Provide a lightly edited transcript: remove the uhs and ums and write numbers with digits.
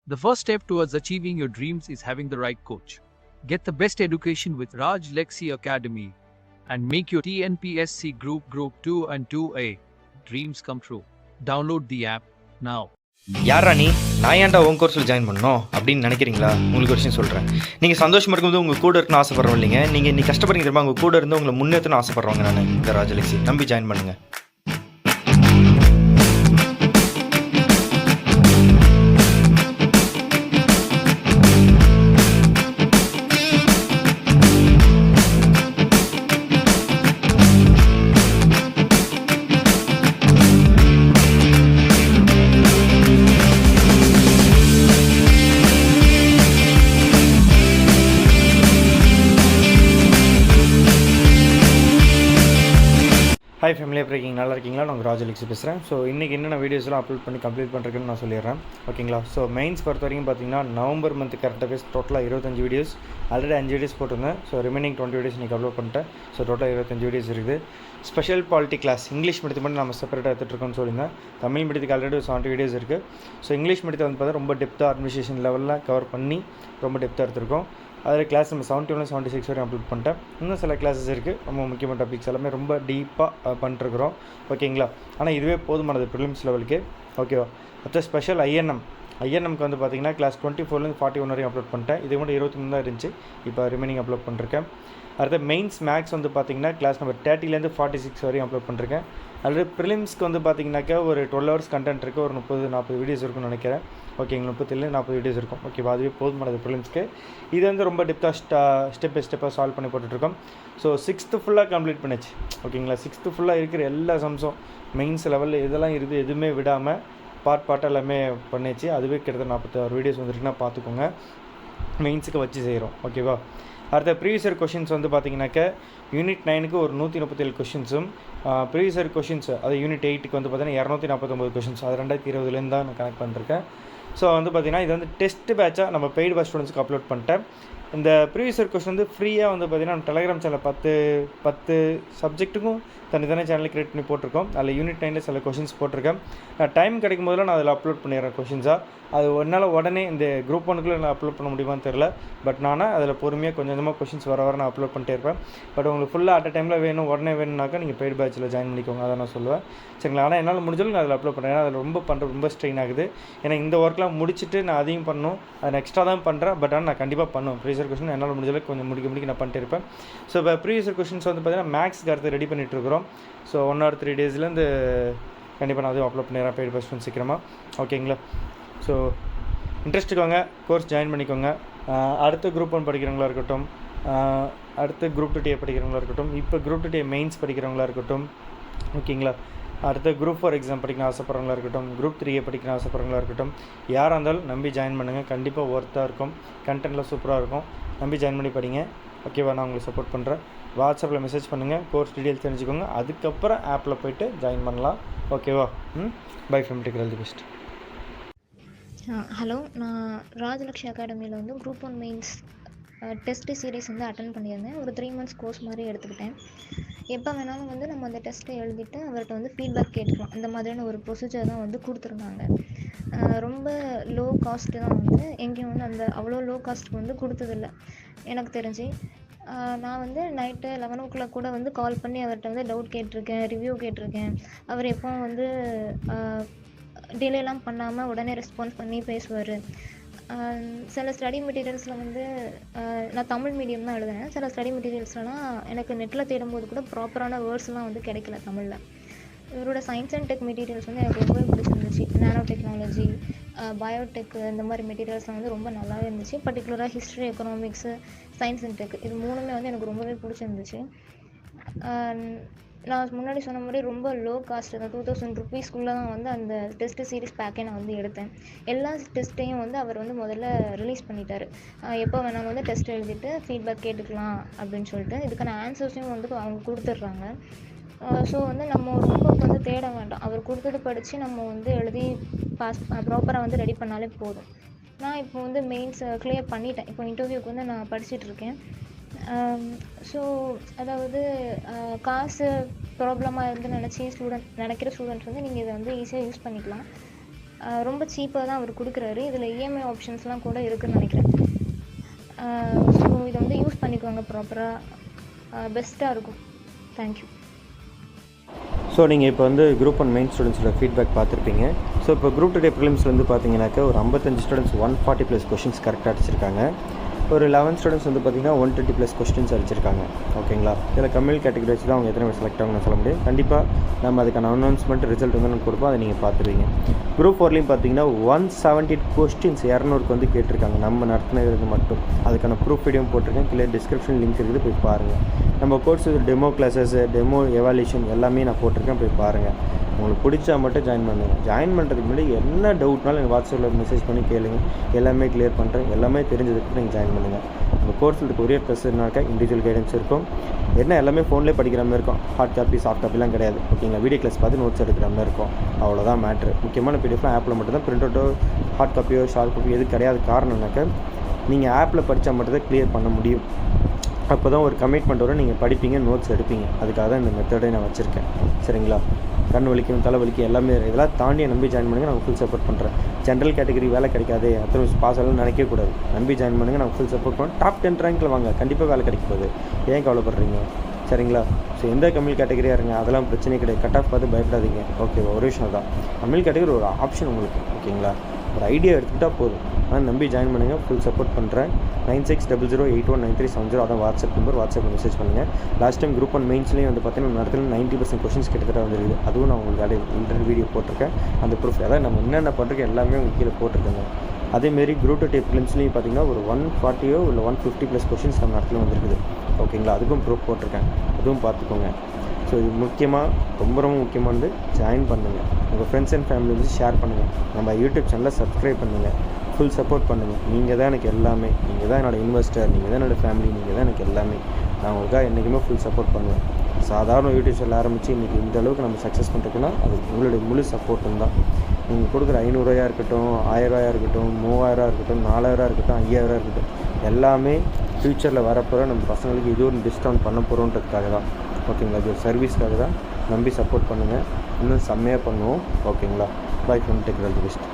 The first step towards achieving your dreams is having the right coach. Get the best education with RAJLAKSI Academy and make your Tnpsc Group 2 and 2A dreams come true. Download the app now. யாரா நான் ஏன்டா உன் கோர்ஸில் join பண்ணணும் அப்படின்னு நினைக்கிறீங்களா? உங்களுக்கு ஒரு விஷயம் சொல்கிறேன். நீங்கள் சந்தோஷமாக இருக்கும்போது உங்கள் கூட இருக்குன்னு ஆசைப்படுறோம் இல்லைங்க. நீங்கள் இன்னைக்கு கஷ்டப்படுறீங்க தெரியுமா? உங்கள் கூட இருந்து உங்களை முன்னேற்றணும்னு ஆசைப்படுறவங்க நான் இந்த ராஜலக்ஷ்மி நம்பி ஜாயின் பண்ணுங்கள். ஹாய் ஃபேமிலி, எப்படி இருக்கீங்க? நல்லா இருக்கீங்களா? நான் ராஜலக்ஷ்மி பேசுகிறேன். ஸோ இன்றைக்கி என்னென்ன வீடியோஸ்லாம் அப்லோட் பண்ணி கம்ப்ளீட் பண்ணுறேன்னு நான் சொல்லிடுறேன், ஓகேங்களா? ஸோ மெயின்ஸ் பொறுத்த வரைக்கும் பார்த்தீங்கன்னா நவம்பர் மந்த் கரெக்டாக பேஸ் டோட்டலாக 25 வீடியோஸ், ஆல்ரெடி 5 வீடியோஸ் போட்டிருந்தேன். ஸோ ரிமைனிங் 20 வீடியோஸ் இன்றைக்கி அப்லோட் பண்ணிட்டேன். ஸோ டோட்டலாக 25 வீடியோஸ் இருக்குது. ஸ்பெஷல் பாலிட்டி கிளாஸ் இங்கிலீஷ் மீடியத்தை மட்டும் நம்ம செப்பரேட்டாக எடுத்துகிட்ருக்கோம்னு சொல்லியிருந்தேன். தமிழ் மீடியத்துக்கு ஆல்ரெடி 70 வீடியோஸ் இருக்குது. ஸோ இங்கிலீஷ் மீடியத்தை வந்து பார்த்தா ரொம்ப டெப்த்தாக அட்மினிஸ்ட்ரேஷன் லெவலில் கவர் பண்ணி ரொம்ப டெப்த்தாக எடுத்திருக்கோம். அதில் கிளாஸ் நம்ம 71-76 வரையும் அப்லோட் பண்ணிட்டேன். இன்னும் சில கிளாஸஸ் இருக்குது, ரொம்ப முக்கியமான டாபிக்ஸ் எல்லாமே ரொம்ப டீப்பாக பண்ணிட்டுருக்குறோம், ஓகேங்களா? ஆனால் இதுவே போதுமானது ப்ரிலிம்ஸ் லெவலுக்கு, ஓகேவா? அடுத்த ஸ்பெஷல் ஐஎன்எம்க்கு வந்து பார்த்திங்கன்னா கிளாஸ் 24லேருந்து 41 வரையும் அப்லோட் பண்ணிட்டேன். இது மட்டும் 23 தான் இருந்துச்சு, இப்போ ரிமைனிங் அப்லோட் பண்ணிருக்கேன். அடுத்த மெயின்ஸ் மேக்ஸ் வந்து பார்த்திங்கன்னா கிளாஸ் நம்பர் 30லேருந்து 46 வரையும் அப்லோட் பண்ணிருக்கேன். ஆல்ரெடி ப்ரிலிம்ஸ்க்கு வந்து பார்த்திங்கனாக்கா ஒரு 12 hours கண்டென்ட் இருக்குது, ஒரு 30-40 வீடியோஸ் இருக்குன்னு நினைக்கிறேன், ஓகேங்களா? 37-40 வீடியோஸ் இருக்கும், ஓகேவா? அதுவே போதுமானது ப்ரிலிம்ஸ்க்கு. இது வந்து ரொம்ப டெப்த்தாக ஸ்டெப் பை ஸ்டெப்பாக சால்வ் பண்ணி போட்டுட்ருக்கோம். ஸோ 6th ஃபுல்லாக கம்ப்ளீட் பண்ணிச்சு, ஓகேங்களா? 6th ஃபுல்லாக இருக்கிற எல்லா சம்ஸும் மெயின்ஸ் லெவலில் இதெல்லாம் இருக்குது, எதுவுமே விடாமல் பார்ட் எல்லாமே பண்ணிச்சு. அதுவே கிட்டத்தட்ட 46 வீடியோஸ் வந்துருக்குன்னா பார்த்துக்கோங்க. மெயின்ஸுக்கு வச்சு செய்கிறோம், ஓகேவா? அடுத்த ப்ரீவியஸ் இயர் கொஷின்ஸ் வந்து பார்த்திங்கனாக்கா யூனிட் 9க்கு ஒரு 137 கொஷின்ஸும், ப்ரீவியஸ் இயர் கொஷின்ஸ் அது யூனிட் 8க்கு வந்து பார்த்திங்கன்னா 249 கொஷின்ஸ், அது 2020 தான் நான் கனெக்ட் பண்ணிருக்கேன். ஸோ வந்து பார்த்திங்கன்னா இது வந்து டெஸ்ட் பேட்சாக நம்ம பெய்டு பேட்ச் ஸ்டூடெண்ட்ஸ்க்கு அப்லோட் பண்ணிட்டேன். இந்த ப்ரீவியஸ் இயர் கொஸ்டின் வந்து ஃப்ரீயாக வந்து பார்த்திங்கன்னா நம்ம டெலிகிராம் சேனலில் 10 சப்ஜெக்ட்டுக்கும் தனித்தனி சேனல் க்ரியேட் பண்ணி போட்டிருக்கோம். அதில் யூனிட் 9ல் சில கொஷின்ஸ் போட்டிருக்கேன். நான் டைம் கிடைக்கும் போதெல்லாம் நான் அதில் அப்லோட் பண்ணிடுறேன் கொஷின்ஸாக. அது என்னால் உடனே இந்த குரூப் 1க்குள்ளே நான் அப்லோட் பண்ண முடியுமான்னு தெரில, பட் நான் அதில் பொறுமையாக கொஞ்சமாக கொஷின்ஸ் வர நான் அப்லோட் பண்ணிட்டே இருப்பேன். பட் உங்களுக்கு ஃபுல்லாக அட் டைமில் வேணும், உடனே வேணும்னாக்கா நீங்கள் பெய்டு பேட்சில் ஜாயின் பண்ணிக்கோங்க, அதை நான் சொல்லுவேன், சரிங்களா? ஆனால் என்னால் முடிஞ்சாலும் நான் அதில் அப்லோட் பண்ணுறேன். ஏன்னா அதில் ரொம்ப ஸ்ட்ரெயின் ஆகுது. ஏன்னா இந்த ஒர்க்லாம் முடிச்சுட்டு நான் அதையும் பண்ணணும், அதை நான் எக்ஸ்ட்ரா தான் பண்ணுறேன். பட் ஆனால் நான் கண்டிப்பாக பண்ணுவேன். ப்ரீவியஸ் இயர் கொஸ்டின் என்னால் முடிஞ்சாலும் கொஞ்சம் முடிக்க நான் பண்ணிட்டு இருப்பேன். ஸோ இப்போ ப்ரீவியஸ் இயர் கொஸ்டின்ஸ் வந்து பார்த்திங்கன்னா மேக்ஸ்க்கு அடுத்து ரெடி பண்ணிகிட்டு இருக்கிறோம். ஸோ 1 or 3 டேஸ்லேருந்து கண்டிப்பாக நான் அதுவும் அப்லோட் பண்ணிடுறேன் பெய்டு பேட்ச் சீக்கிரமாக, ஓகேங்களா? ஸோ இன்ட்ரெஸ்ட்டுக்கோங்க, கோர்ஸ் ஜாயின் பண்ணிக்கோங்க. அடுத்த குரூப் 1 படிக்கிறவங்களா இருக்கட்டும், அடுத்த குரூப் 2 டிஏ படிக்கிறவங்களா இருக்கட்டும், இப்போ குரூப் 2 டிஏ மெயின்ஸ் படிக்கிறவங்களா இருக்கட்டும், ஓகேங்களா? அடுத்த குரூப் 4 எக்ஸாம் படிக்கணும் ஆசைப்படுறவங்களா இருக்கட்டும், குரூப் 3 படிக்கணும் ஆசைப்படுறவங்களா இருக்கட்டும், யாராக இருந்தாலும் நம்பி ஜாயின் பண்ணுங்கள். கண்டிப்பாக ஒர்த்தாக இருக்கும், கண்டென்ட்லாம் சூப்பராக இருக்கும். நம்பி ஜாயின் பண்ணி படிங்க, ஓகேவா? நான் உங்களுக்கு சப்போர்ட் பண்ணுறேன். வாட்ஸ்அப்பில் மெசேஜ் பண்ணுங்கள், கோர்ஸ் டீட்டெயில்ஸ் தெரிஞ்சுக்கோங்க. அதுக்கப்புறம் ஆப்பில் போய்ட்டு ஜாயின் பண்ணலாம், ஓகேவா? By from take all the best. Hello, நான் ராஜலக்ஷ்மி அகாடமியில் வந்து குரூப் 1 மெயின்ஸ் டெஸ்ட்டு சீரீஸ் வந்து அட்டன் பண்ணியிருந்தேன். ஒரு 3 months கோர்ஸ் மாதிரி எடுத்துக்கிட்டேன். எப்போ வேணாலும் வந்து நம்ம அந்த டெஸ்ட்டை எழுதிட்டு அவர்கிட்ட வந்து ஃபீட்பேக் கேட்டுக்கலாம். இந்த மாதிரியான ஒரு ப்ரொசீஜர் தான் வந்து கொடுத்துருந்தாங்க. ரொம்ப லோ காஸ்ட்டு தான், வந்து எங்கேயும் வந்து அந்த அவ்வளோ லோ காஸ்ட்டுக்கு வந்து கொடுத்ததில்ல எனக்கு தெரிஞ்சு. நான் வந்து நைட்டு 11 o'clock கூட வந்து கால் பண்ணி அவர்கிட்ட வந்து டவுட் கேட்டிருக்கேன், ரிவ்யூ கேட்டிருக்கேன். அவர் எப்போவும் வந்து டிலேலாம் பண்ணாமல் உடனே ரெஸ்பான்ஸ் பண்ணி பேசுவார். சில ஸ்டடி மெட்டீரியல்ஸில் வந்து நான் தமிழ் மீடியம் தான் எழுதினேன். சில ஸ்டடி மெட்டீரியல்ஸ்லாம் எனக்கு நெட்டில் தேடும்போது கூட ப்ராப்பரான வேர்ட்ஸ்லாம் வந்து கிடைக்கல தமிழில். இவரோட சயின்ஸ் அண்ட் டெக் மெட்டீரியல்ஸ் வந்து எனக்கு ரொம்பவே பிடிச்சிருந்துச்சு. நானோ டெக்னாலஜி, பயோடெக், இந்த மாதிரி மெட்டீரியல்ஸ்லாம் வந்து ரொம்ப நல்லாவே இருந்துச்சு. பர்டிகுலராக history, economics, science and tech, இது 3மே வந்து எனக்கு ரொம்பவே பிடிச்சிருந்துச்சு. நான் முன்னாடி சொன்ன மாதிரி ரொம்ப லோ காஸ்ட் தான், 2000 rupeesக்குள்ளே தான் வந்து அந்த டெஸ்ட் சீரிஸ் பேக்கே நான் வந்து எடுத்தேன். எல்லா டெஸ்ட்டையும் வந்து அவர் வந்து முதல்ல ரிலீஸ் பண்ணிட்டார். எப்போ வேணாலும் வந்து டெஸ்ட் எழுதிட்டு ஃபீட்பேக் கேட்டுக்கலாம் அப்படின்னு சொல்லிட்டு இதுக்கான ஆன்சர்ஸையும் வந்து அவங்க கொடுத்துட்றாங்க. ஸோ வந்து நம்ம ரொம்ப வந்து தேட வேண்டாம், அவர் கொடுத்தது படித்து நம்ம வந்து எழுதி பாஸ் ப்ராப்பராக வந்து ரெடி பண்ணாலே போதும். நான் இப்போ வந்து மெயின்ஸ் கிளியர் பண்ணிட்டேன். இப்போ இன்டர்வியூக்கு வந்து நான் படிச்சுட்ருக்கேன். ஸோ அதாவது காசு ப்ராப்ளமாக இருந்து நினைக்கிற ஸ்டூடெண்ட்ஸ் வந்து நீங்கள் இதை வந்து ஈஸியாக யூஸ் பண்ணிக்கலாம். ரொம்ப சீப்பாக தான் அவர் கொடுக்குறாரு. இதில் இஎம்ஐ ஆப்ஷன்ஸ்லாம் கூட இருக்குதுன்னு நினைக்கிறேன். ஸோ இதை வந்து யூஸ் பண்ணிக்கோங்க ப்ராப்பராக, பெஸ்ட்டாக இருக்கும். தேங்க்யூ. ஸோ நீங்கள் இப்போ வந்து குரூப் 1 மெயின் ஸ்டூடெண்ட்ஸோட ஃபீட்பேக் பார்த்துருப்பீங்க. ஸோ இப்போ குரூப் 2 ப்ரிலிம்ஸ் வந்து பார்த்தீங்கன்னாக்கா ஒரு 55 ஸ்டூடெண்ட்ஸ் 140+ கொஷின்ஸ் கரெக்டாக அடிச்சிருக்காங்க. ஒரு 11 ஸ்டூடெண்ட்ஸ் வந்து பார்த்திங்கன்னா 120+ கொஸ்டின்ஸ் அடிச்சிருக்காங்க. ஓகேங்களா? இதில் கம்யூனல் கேட்டகரி வச்சு தான் அவங்க எத்தனை பேர் செலக்ட் ஆகணும்னு சொல்ல முடியும். கண்டிப்பாக நம்ம அதுக்கான அனௌன்ஸ்மெண்ட் ரிசல்ட் வந்து நம்ம கொடுப்போம், அதை நீங்கள் பார்த்துருவீங்க. குரூப் 4லையும் பார்த்தீங்கன்னா 170 கொஸ்டின்ஸ் 200க்கு வந்து கேட்டிருக்காங்க நம்ம நடத்தினது மட்டும். அதுக்கான ப்ரூஃப் வீடியோ போட்டிருக்கேன், கீழே டிஸ்கிரிப்ஷன் லிங்க் இருக்குது, போய் பாருங்கள். நம்ம course demo classes, demo evaluation எல்லாமே நான் போட்டிருக்கேன், போய் பாருங்கள். உங்களுக்கு பிடிச்சா மட்டும் ஜாயின் பண்ணுங்கள். ஜாயின் பண்ணுறதுக்கு முன்னாடி என்ன டவுட்னாலும் எனக்கு வாட்ஸ்அப்பில் மெசேஜ் பண்ணி கேளுங்க, எல்லாமே கிளியர் பண்ணுறேன். எல்லாமே தெரிஞ்சதுக்கு நீங்கள் ஜாயின் பண்ணுங்கள். உங்கள் கோர்ஸில் கொரியர் ப்ளஸ்னாக்கா இண்டிவிஜுவல் கைடன்ஸ் இருக்கும். என்ன எல்லாமே ஃபோன்லேயே படிக்கிற மாதிரி இருக்கும். ஹார்ட் காப்பி சாஃப்ட் காப்பிலாம் கிடையாது. ஓகேங்களா? வீடியோ கிளாஸ் பார்த்து நோட்ஸ் எடுக்கிற மாதிரி இருக்கும். அவ்வளோதான் மேட்ரு. முக்கியமான பிடிஎஃப்லாம் ஆப்பில் மட்டும் தான். பிரிண்ட் அவுட்டோ ஹார்ட் காப்பியோ ஷார்ட் காப்பி எது கிடையாது. காரணம்னாக்கா நீங்கள் ஆப்பில் படித்தா மட்டும் தான் கிளியர் பண்ண முடியும். அப்போ தான் ஒரு கமிட்மெண்ட் வரும், நீங்கள் படிப்பீங்க, நோட்ஸ் எடுப்பீங்க. அதுக்காக தான் இந்த மெத்தடை நான் வச்சுருக்கேன். சரிங்களா? கண் வலிக்கும், தலை வலிக்கும், எல்லாமே இதெல்லாம் தாண்டி நம்பி ஜாயின் பண்ணுங்கள். நான் ஃபுல் சப்போர்ட் பண்ணுறேன். ஜென்ரல் கேட்டகரி வேலை கிடைக்காது, அத்தனை பாஸ் ஆகலாம் நினைக்கவே கூடாது. நம்பி ஜாயின் பண்ணுங்கள், நான் ஃபுல் சப்போர்ட் பண்ணுறேன். டாப் 10 ரேங்க்கில் வாங்க, கண்டிப்பாக வேலை கிடைக்க போகுது. ஏன் கவலைப்படுறீங்க? சரிங்களா? ஸோ எந்த கம்யூனல் கேட்டகரியாக இருங்க, அதெல்லாம் பிரச்சனையே கிடையாது. கட் ஆஃப் பார்த்து பயப்படாதீங்க. ஓகேவா? ஒரு விஷயம் தான், கம்யூனல் கேட்டகரி ஒரு ஆப்ஷன் உங்களுக்கு. ஓகேங்களா? ஒரு ஐடியா எடுத்துக்கிட்டால் போதும். நான் நம்பி ஜாயின் பண்ணுங்கள், ஃபுல் சப்போர்ட் பண்ணுறேன். 9600819370 அதான் வாட்ஸ்அப் நம்பர். வாட்ஸ்அப்பில் மெசேஜ் பண்ணுங்கள். லாஸ்ட் டைம் குரூப் 1 மெயின்ஸ்லேயும் வந்து பார்த்தீங்கன்னா நடத்துல 90% கொஷின்ஸ் கிட்டத்தட்ட வந்துருக்குது. அதுவும் நான் உங்களுக்கு இன்டர்வியூ வீடியோ போட்டிருக்கேன். அந்த ப்ரூஃப் அதாவது நம்ம என்னென்ன பண்ணுறோம் எல்லாமே உங்களுக்கு கீழே போட்டிருக்கேங்க. அதேமாரி குரூப் 2 ப்ரிலிம்ஸ்லேயும் பார்த்தீங்கன்னா ஒரு 140 இல்லை 150+ கொஷின்ஸ் நம்ம நடத்துல வந்துருக்குது. ஓகேங்களா? அதுக்கும் ப்ரூஃப் போட்டிருக்கேன், அதுவும் பார்த்துக்கோங்க. ஸோ இது முக்கியமாக ரொம்ப ரொம்ப முக்கியமானது, ஜாயின் பண்ணுங்கள். உங்கள் ஃப்ரெண்ட்ஸ் அண்ட் ஃபேமிலி வந்து ஷேர் பண்ணுங்கள். நம்ம யூடியூப் சேனலை சப்ஸ்கிரைப் பண்ணுங்கள். ஃபுல் சப்போர்ட் பண்ணுங்கள். நீங்கள் தான் எனக்கு எல்லாமே. நீங்கள் தான் என்னோடய இன்வெஸ்டர், நீங்கள் தான் என்னோடய ஃபேமிலி, நீங்கள் தான் எனக்கு எல்லாமே. நான் உங்களுக்காக என்றைக்குமே ஃபுல் சப்போர்ட் பண்ணுவேன். சாதாரண யூடியூப் சேனல் ஆரம்பித்து இன்றைக்கி இந்த அளவுக்கு நம்ம சக்ஸஸ் பண்ணுறதுக்குன்னா அது உங்களுடைய முழு சப்போர்ட்டும் தான். நீங்கள் கொடுக்குற 500 ரூபாயா இருக்கட்டும், 1000 ரூபாயா இருக்கட்டும், 3000 இருக்கட்டும், 4000 இருக்கட்டும், 5000 இருக்கட்டும், எல்லாமே ஃப்யூச்சரில் வரப்போகிற நம்ம பசங்களுக்கு இது ஒரு டிஸ்கவுண்ட் பண்ண போகிறோன்றதுக்காக தான். ஓகேங்களா? இது ஒரு சர்வீஸ்க்காக தான். நம்பி சப்போர்ட் பண்ணுங்கள். இன்னும் செம்மையாக பண்ணுவோம். ஓகேங்களா? By from tech. All the best.